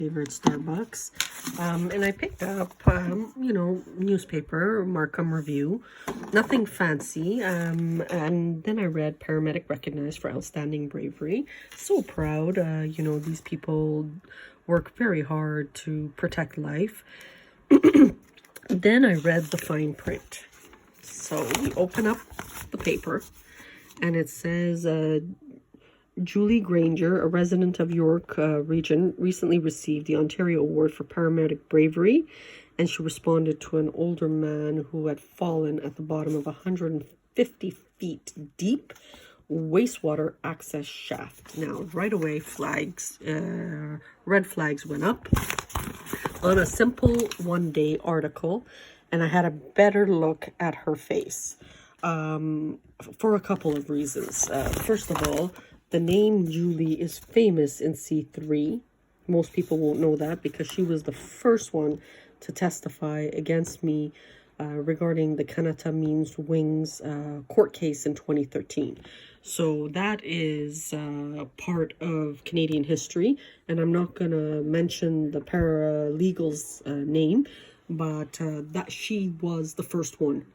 favorite Starbucks. And I picked up, newspaper, Markham Review. Nothing fancy. And then I read paramedic recognized for outstanding bravery. So proud. These people work very hard to protect life. Then I read the fine print. So we open up the paper and it says, Julie Granger, a resident of York region, recently received the Ontario Award for Paramedic Bravery, and she responded to an older man who had fallen at the bottom of a 150 feet deep wastewater access shaft. Now, right away, red flags went up on a simple one-day article, and I had a better look at her face for a couple of reasons. First of all, the name Julie is famous in C3. Most people won't know that because she was the first one to testify against me regarding the Kanata Means Wings court case in 2013. So that is part of Canadian history, and I'm not going to mention the paralegal's name, but that she was the first one.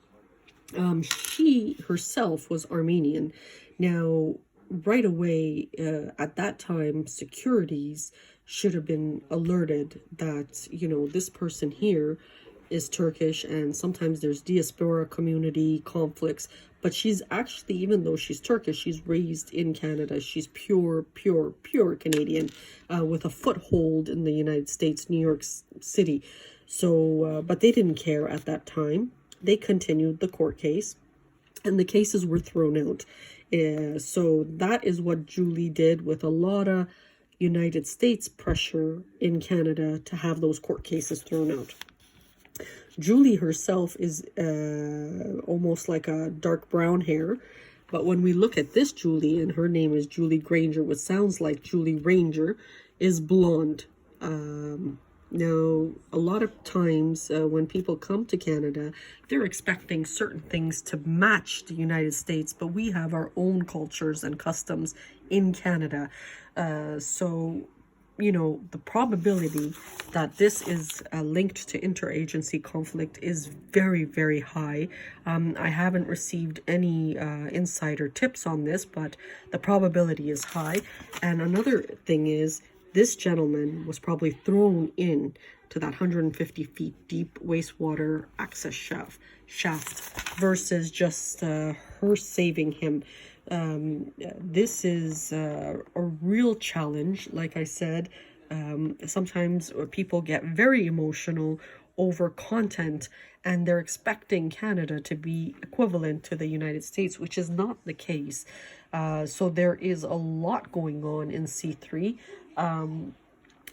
She herself was Armenian. Now, right away, at that time, securities should have been alerted that, this person here is Turkish, and sometimes there's diaspora community conflicts, but she's actually, even though she's Turkish, she's raised in Canada. She's pure Canadian, with a foothold in the United States, New York City. So, but they didn't care at that time. They continued the court case, and the cases were thrown out. So that is what Julie did with a lot of United States pressure in Canada to have those court cases thrown out. Julie herself is almost like a dark brown hair, but when we look at this Julie, and her name is Julie Granger, which sounds like Julie Ranger, is blonde. Now, a lot of times when people come to Canada, they're expecting certain things to match the United States, but we have our own cultures and customs in Canada. So, the probability that this is linked to interagency conflict is very, very high. I haven't received any insider tips on this, but the probability is high. And another thing is, this gentleman was probably thrown in to that 150 feet deep wastewater access shaft versus just her saving him. This is a real challenge. Like I said, sometimes people get very emotional over content, and they're expecting Canada to be equivalent to the United States, which is not the case. So there is a lot going on in C3.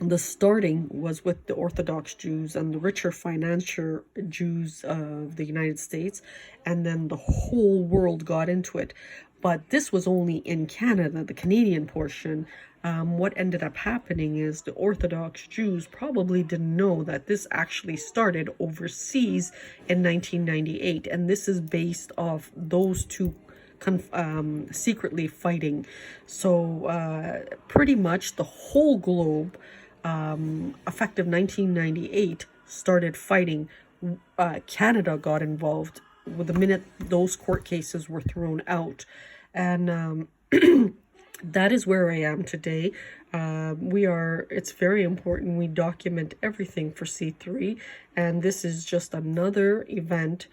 The starting was with the Orthodox Jews and the richer financial Jews of the United States, and then the whole world got into it. But this was only in Canada, the Canadian portion. What ended up happening is the Orthodox Jews probably didn't know that this actually started overseas in 1998, and this is based off those two secretly fighting. So pretty much the whole globe, effective 1998, started fighting. Canada got involved with the minute those court cases were thrown out, and that is where I am today. It's very important we document everything for C3, and this is just another event,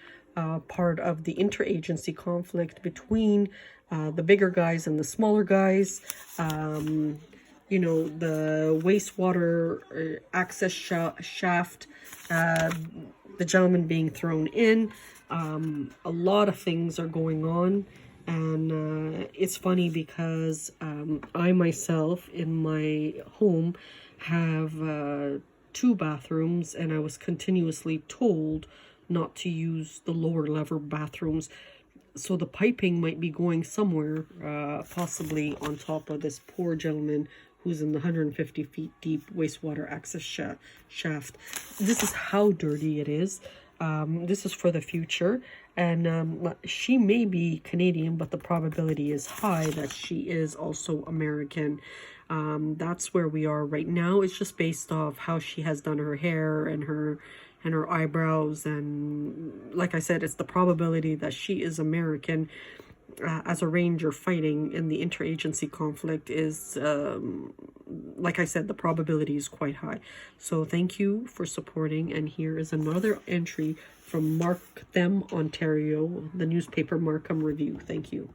part of the interagency conflict between the bigger guys and the smaller guys. The wastewater access shaft, the gentleman being thrown in. A lot of things are going on, and it's funny because I myself in my home have 2 bathrooms, and I was continuously told not to use the lower level bathrooms. So the piping might be going somewhere, possibly on top of this poor gentleman who's in the 150 feet deep wastewater access shaft. This is how dirty it is. This is for the future. And she may be Canadian, but the probability is high that she is also American. That's where we are right now. It's just based off how she has done her hair and her eyebrows, and like I said, it's the probability that she is American as a ranger fighting in the interagency conflict is, like I said, the probability is quite high. So thank you for supporting, and here is another entry from Mark Them, Ontario, the newspaper Markham Review. Thank you.